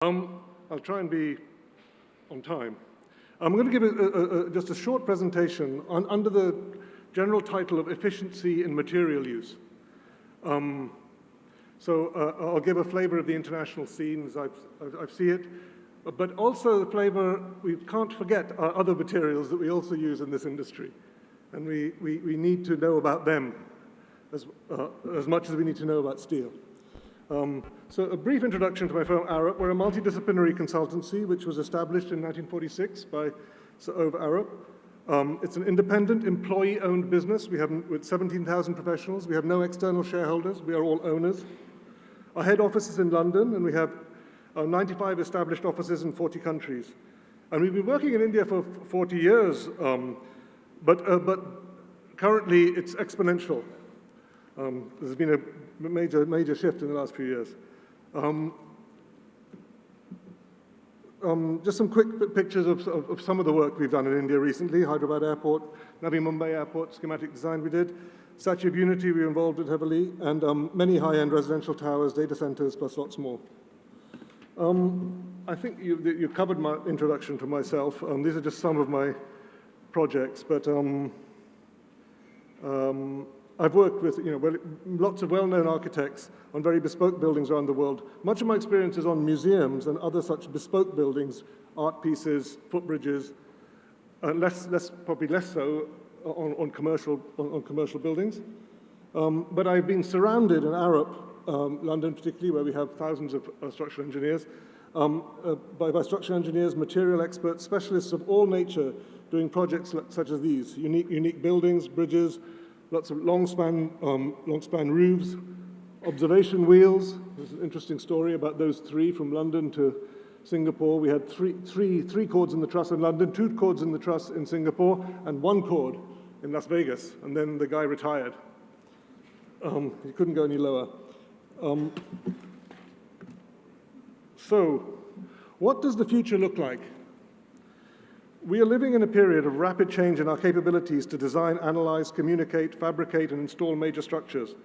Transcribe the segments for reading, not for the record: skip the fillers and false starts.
I'll try and be on time. I'm going to give just a short presentation under the general title of Efficiency in Material Use. I'll give a flavor of the international scene as I see it, but also the flavor, we can't forget our other materials that we also use in this industry. And we need to know about them as much as we need to know about steel. So a brief introduction to my firm, Arup. We're a multidisciplinary consultancy which was established in 1946 by Sir Arup. It's an independent, employee-owned business. We have with 17,000 professionals. We have no external shareholders. We are all owners. Our head office is in London, and we have 95 established offices in 40 countries. And we've been working in India for 40 years, but currently it's exponential. There's been a major shift in the last few years. Just some quick pictures of some of the work we've done in India recently. Hyderabad Airport, Navi Mumbai Airport, schematic design we did. Statue of Unity we were involved with heavily, and many high-end residential towers, data centers, plus lots more. I think you covered my introduction to myself. These are just some of my projects, but I've worked with lots of well-known architects on very bespoke buildings around the world. Much of my experience is on museums and other such bespoke buildings, art pieces, footbridges, probably less so on commercial buildings. But I've been surrounded in Arup, London particularly, where we have thousands of structural engineers, by structural engineers, material experts, specialists of all nature doing projects such as these, unique buildings, bridges, lots of long span roofs, observation wheels. There's an interesting story about those three from London to Singapore. We had three cords in the truss in London, 2 cords in the truss in Singapore, and 1 cord in Las Vegas. And then the guy retired. He couldn't go any lower. So, what does the future look like? We are living in a period of rapid change in our capabilities to design, analyze, communicate, fabricate, and install major structures.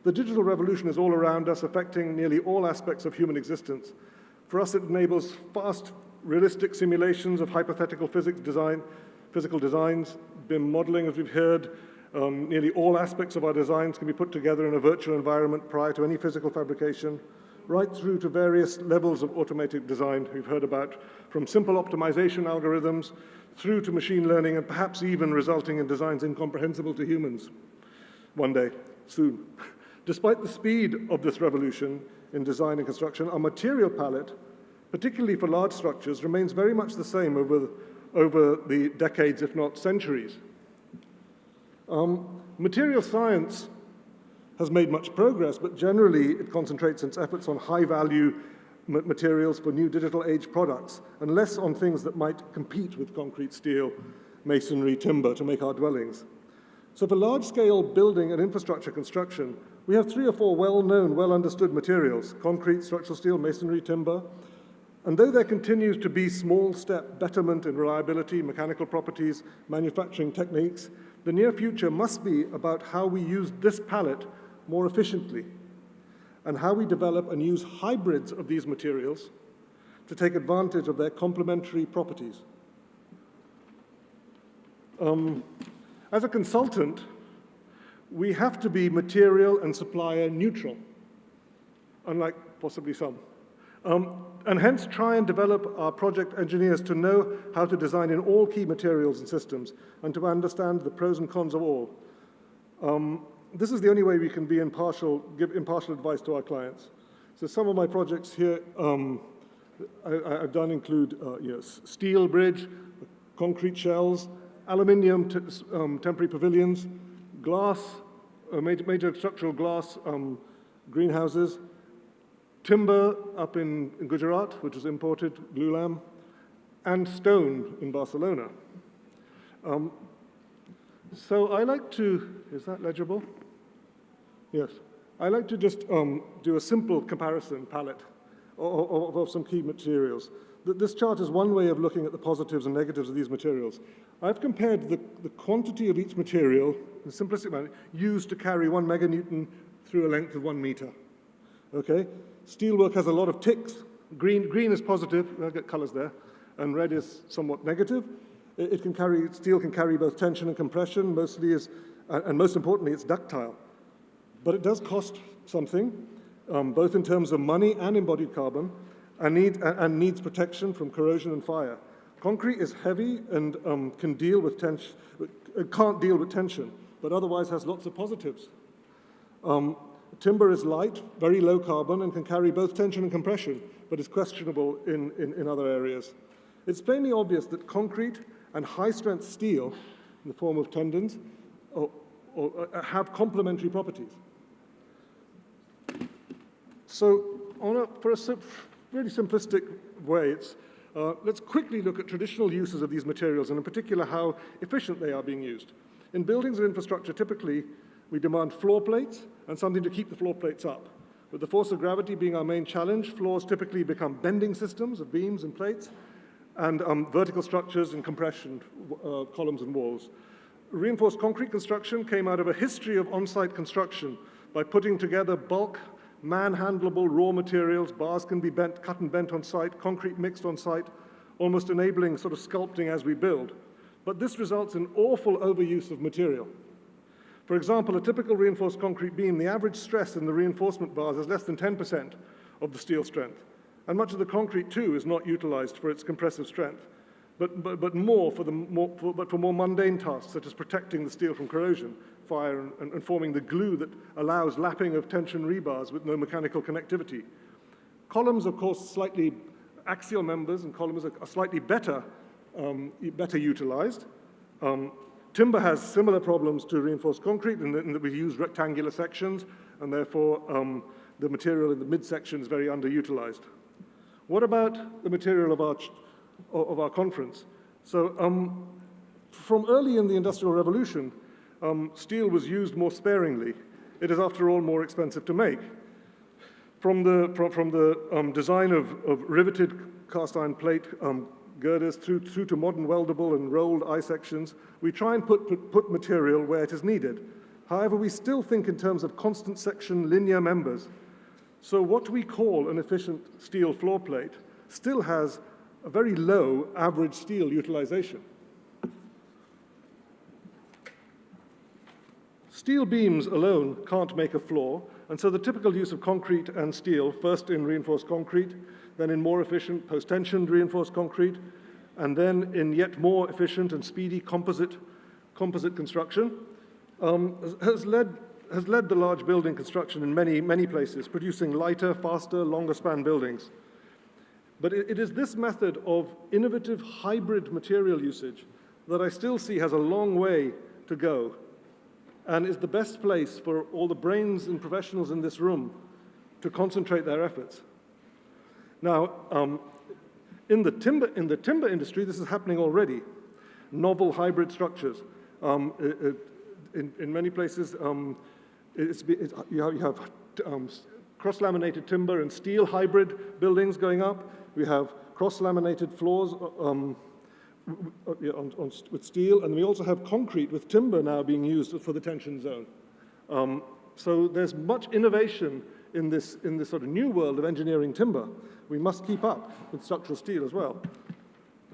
The digital revolution is all around us, affecting nearly all aspects of human existence. For us, it enables fast, realistic simulations of hypothetical physical designs, BIM modeling, as we've heard. Nearly all aspects of our designs can be put together in a virtual environment prior to any physical fabrication, right through to various levels of automated design we've heard about, from simple optimization algorithms through to machine learning, and perhaps even resulting in designs incomprehensible to humans one day, soon. Despite the speed of this revolution in design and construction, our material palette, particularly for large structures, remains very much the same over the decades, if not centuries. Material science has made much progress, but generally it concentrates its efforts on high-value materials for new digital age products, and less on things that might compete with concrete, steel, masonry, timber to make our dwellings. So for large-scale building and infrastructure construction, we have 3 or 4 well-known, well-understood materials: concrete, structural steel, masonry, timber. And though there continues to be small-step betterment in reliability, mechanical properties, manufacturing techniques, the near future must be about how we use this palette more efficiently, and how we develop and use hybrids of these materials to take advantage of their complementary properties. As a consultant, we have to be material and supplier neutral, unlike possibly some. And hence try and develop our project engineers to know how to design in all key materials and systems, and to understand the pros and cons of all. This is the only way we can be give impartial advice to our clients. So some of my projects here I've done include steel bridge, concrete shells, aluminium temporary pavilions, glass, major structural glass greenhouses, timber up in Gujarat, which is imported, glulam, and stone in Barcelona. So I like to, is that legible? Yes. I like to just do a simple comparison palette of some key materials. This chart is one way of looking at the positives and negatives of these materials. I've compared the quantity of each material, in a simplistic manner, used to carry 1 meganewton through a length of 1 meter. Okay? Steelwork has a lot of ticks, Green is positive, I get colors there, and red is somewhat negative. Steel can carry both tension and compression, and most importantly, it's ductile. But it does cost something, both in terms of money and embodied carbon, and needs protection from corrosion and fire. Concrete is heavy and can't deal with tension, but otherwise has lots of positives. Timber is light, very low carbon, and can carry both tension and compression, but is questionable in other areas. It's plainly obvious that concrete and high-strength steel, in the form of tendons, have complementary properties. So, for a really simplistic way, let's quickly look at traditional uses of these materials, and in particular how efficient they are being used. In buildings and infrastructure, typically, we demand floor plates and something to keep the floor plates up. With the force of gravity being our main challenge, floors typically become bending systems of beams and plates, and vertical structures and compression columns and walls. Reinforced concrete construction came out of a history of on-site construction by putting together bulk, manhandleable raw materials. Bars can be cut and bent on site, concrete mixed on site, almost enabling sort of sculpting as we build. But this results in awful overuse of material. For example, a typical reinforced concrete beam, the average stress in the reinforcement bars is less than 10% of the steel strength. And much of the concrete, too, is not utilized for its compressive strength, but for more mundane tasks, such as protecting the steel from corrosion, fire, and forming the glue that allows lapping of tension rebars with no mechanical connectivity. Columns, of course, slightly axial members and columns are slightly better utilized. Timber has similar problems to reinforced concrete in that we use rectangular sections, and therefore the material in the midsection is very underutilized. What about the material of our conference? So from early in the Industrial Revolution, steel was used more sparingly. It is, after all, more expensive to make. From the design of riveted cast iron plate girders through to modern weldable and rolled eye sections, we try and put material where it is needed. However, we still think in terms of constant section linear members. So what we call an efficient steel floor plate still has a very low average steel utilization. Steel beams alone can't make a floor, and so the typical use of concrete and steel, first in reinforced concrete, then in more efficient post-tensioned reinforced concrete, and then in yet more efficient and speedy composite construction, has led the large building construction in many places, producing lighter, faster, longer span buildings. But it is this method of innovative hybrid material usage that I still see has a long way to go, and is the best place for all the brains and professionals in this room to concentrate their efforts. Now, in the timber industry, this is happening already. Novel hybrid structures. In many places, you have cross-laminated timber and steel hybrid buildings going up. We have cross-laminated floors with steel, and we also have concrete with timber now being used for the tension zone. So there's much innovation in this sort of new world of engineering timber. We must keep up with structural steel as well.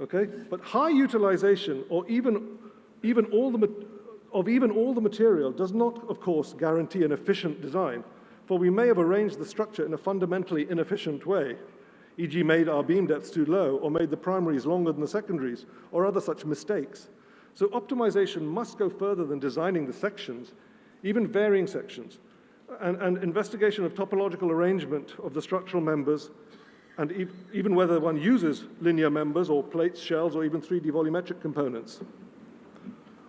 Okay, but high utilization, or even all the material, does not, of course, guarantee an efficient design. For we may have arranged the structure in a fundamentally inefficient way, e.g. made our beam depths too low, or made the primaries longer than the secondaries, or other such mistakes. So optimization must go further than designing the sections, even varying sections, and investigation of topological arrangement of the structural members, and even whether one uses linear members or plates, shells, or even 3D volumetric components.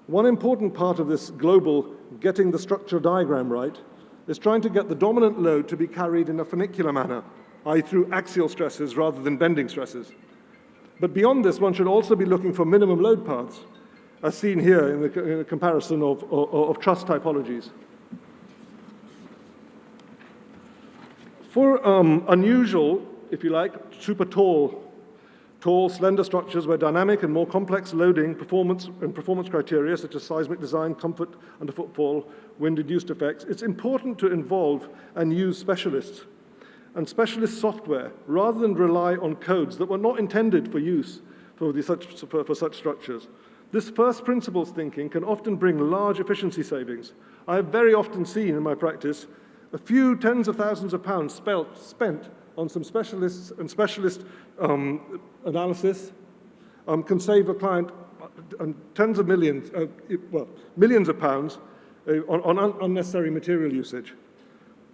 One important part of this global getting the structure diagram right is trying to get the dominant load to be carried in a funicular manner, i.e. through axial stresses rather than bending stresses. But beyond this, one should also be looking for minimum load paths, as seen here in the comparison of truss typologies. For unusual, if you like, super tall, slender structures where dynamic and more complex loading, performance criteria such as seismic design, comfort under footfall, wind-induced effects, it's important to involve and use specialists and specialist software, rather than rely on codes that were not intended for use for such structures. This first principles thinking can often bring large efficiency savings. I have very often seen in my practice a few tens of thousands of pounds spent on some specialists and specialist analysis can save a client tens of millions, well, millions of pounds on unnecessary material usage.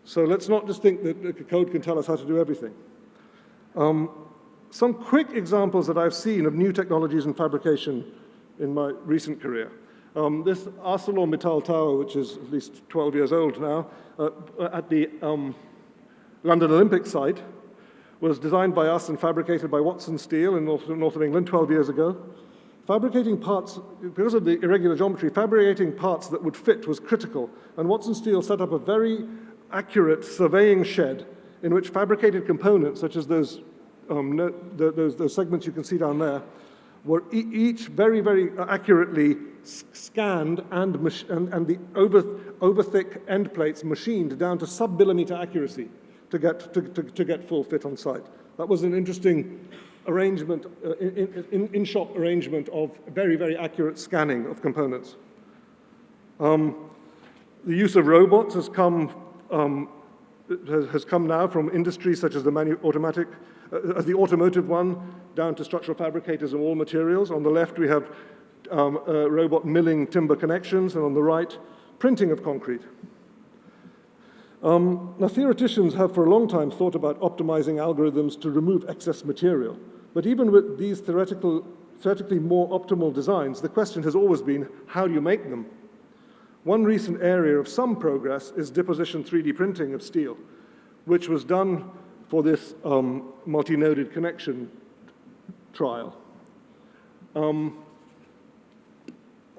So let's not just think that the code can tell us how to do everything. Some quick examples that I've seen of new technologies in fabrication in my recent career. This ArcelorMittal tower, which is at least 12 years old now, at the London Olympic site, was designed by us and fabricated by Watson Steel in north of England 12 years ago. Fabricating parts, because of the irregular geometry, fabricating parts that would fit was critical, and Watson Steel set up a very accurate surveying shed in which fabricated components, such as those segments you can see down there, were each very, very accurately scanned and the over-thick end plates machined down to sub-millimeter accuracy to get full fit on site. That was an interesting arrangement, in-shop arrangement of very, very accurate scanning of components. The use of robots has come now from industries such as the automotive one, down to structural fabricators of all materials. On the left, we have robot milling timber connections, and on the right, printing of concrete. Now, theoreticians have for a long time thought about optimizing algorithms to remove excess material. But even with these theoretically more optimal designs, the question has always been, how do you make them? One recent area of some progress is deposition 3D printing of steel, which was done for this multi-noded connection trial. I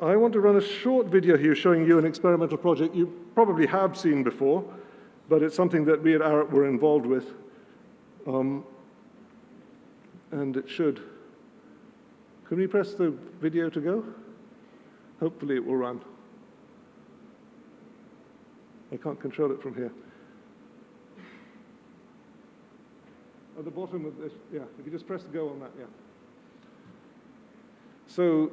want to run a short video here showing you an experimental project you probably have seen before, but it's something that we at Arup were involved with. And it should. Can we press the video to go? Hopefully it will run. I can't control it from here. At the bottom of this, yeah, if you just press go on that, yeah. So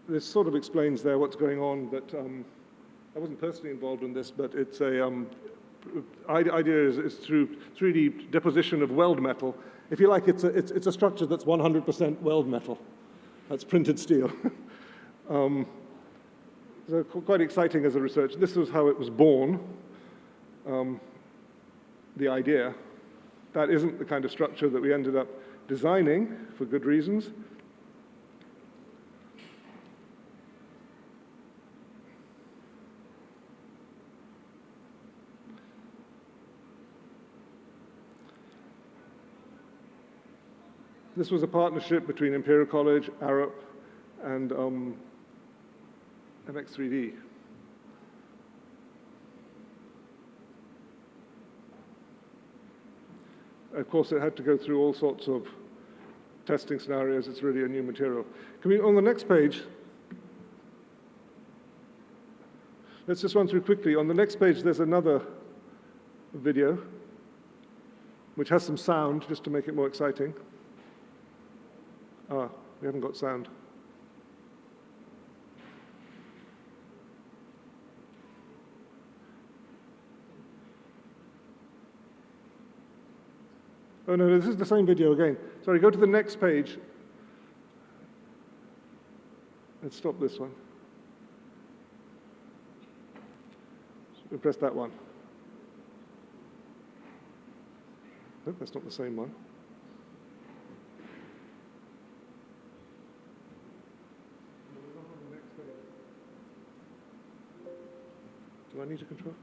this sort of explains there what's going on, but I wasn't personally involved in this, but it's idea is through 3D deposition of weld metal. If you like, it's a structure that's 100% weld metal. That's printed steel. So quite exciting as a research. This was how it was born, the idea. That isn't the kind of structure that we ended up designing for good reasons. This was a partnership between Imperial College, Arup, and MX3D. Of course, it had to go through all sorts of testing scenarios. It's really a new material. Can we, on the next page, let's just run through quickly. On the next page, there's another video, which has some sound, just to make it more exciting. Ah, we haven't got sound. Oh, no, this is the same video again. Sorry, go to the next page. Let's stop this one. So press that one. Nope, that's not the same one. Do I need to control?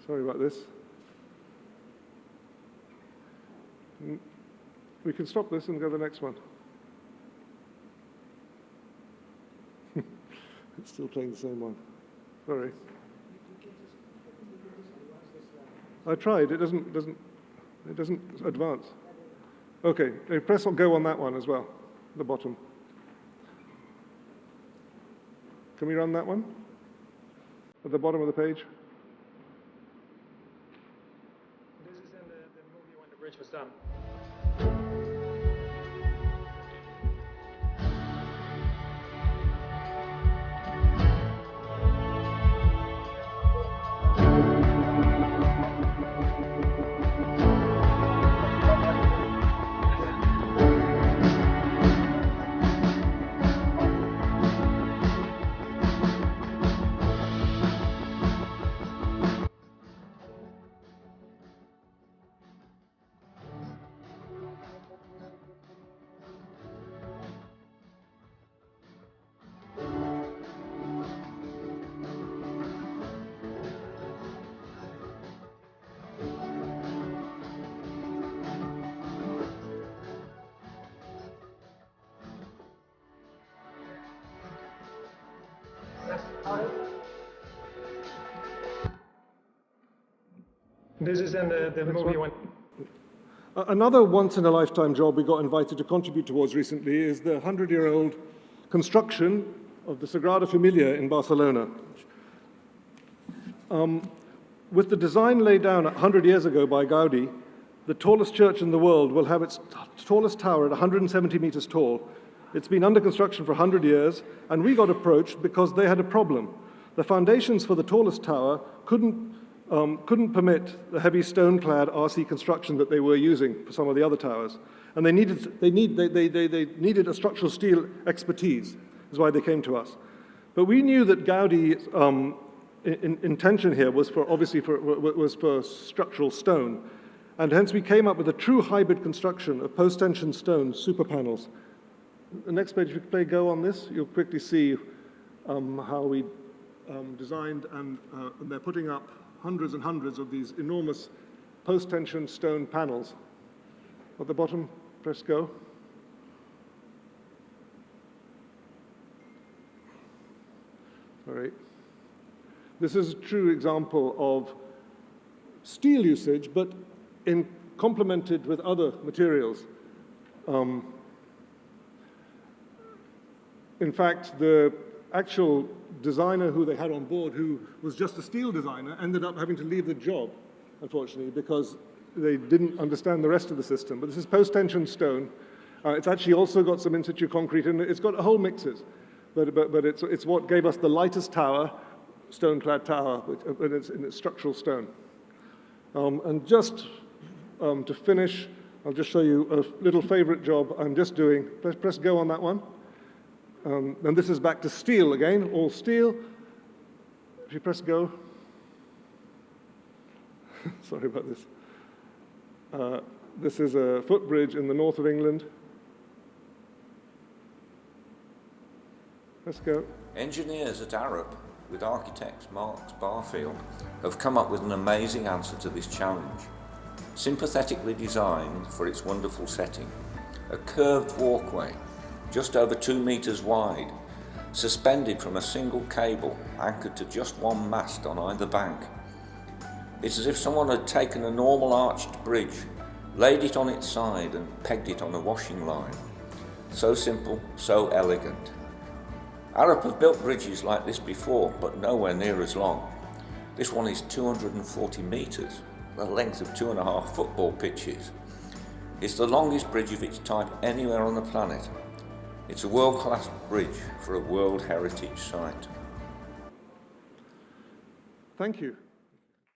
Sorry about this. We can stop this and go to the next one. It's still playing the same one. Sorry. I tried. It doesn't advance. Okay. Press or go on that one as well. The bottom. Can we run that one? At the bottom of the page? bridge was done. This is then the movie one. Another once-in-a-lifetime job we got invited to contribute towards recently is the 100-year-old construction of the Sagrada Familia in Barcelona. With the design laid down 100 years ago by Gaudi, the tallest church in the world will have its tallest tower at 170 meters tall. It's been under construction for 100 years, and we got approached because they had a problem. The foundations for the tallest tower couldn't permit the heavy stone-clad RC construction that they were using for some of the other towers. And they needed a structural steel expertise, is why they came to us. But we knew that Gaudi's intention here was for structural stone. And hence we came up with a true hybrid construction of post-tension stone super panels. The next page, if you could play go on this, you'll quickly see how we designed, and they're putting up hundreds and hundreds of these enormous post-tension stone panels. At the bottom, press go. All right. This is a true example of steel usage, but complemented with other materials. In fact, the actual designer who they had on board, who was just a steel designer, ended up having to leave the job, unfortunately, because they didn't understand the rest of the system. But this is post-tension stone. It's actually also got some in-situ concrete, and it's got a whole mixes. But it's what gave us the lightest tower, stone-clad tower, and it's structural stone. And just to finish, I'll just show you a little favorite job I'm just doing. Press go on that one. And this is back to steel again, all steel. If you press go. Sorry about this. This is a footbridge in the north of England. Let's go. Engineers at Arup, with architects Marks Barfield, have come up with an amazing answer to this challenge. Sympathetically designed for its wonderful setting, a curved walkway just over 2 meters wide, suspended from a single cable anchored to just one mast on either bank. It's as if someone had taken a normal arched bridge, laid it on its side and pegged it on a washing line. So simple, so elegant. Arup have built bridges like this before, but nowhere near as long. This one is 240 meters, the length of 2.5 football pitches. It's the longest bridge of its type anywhere on the planet. It's a world-class bridge for a World Heritage Site. Thank you.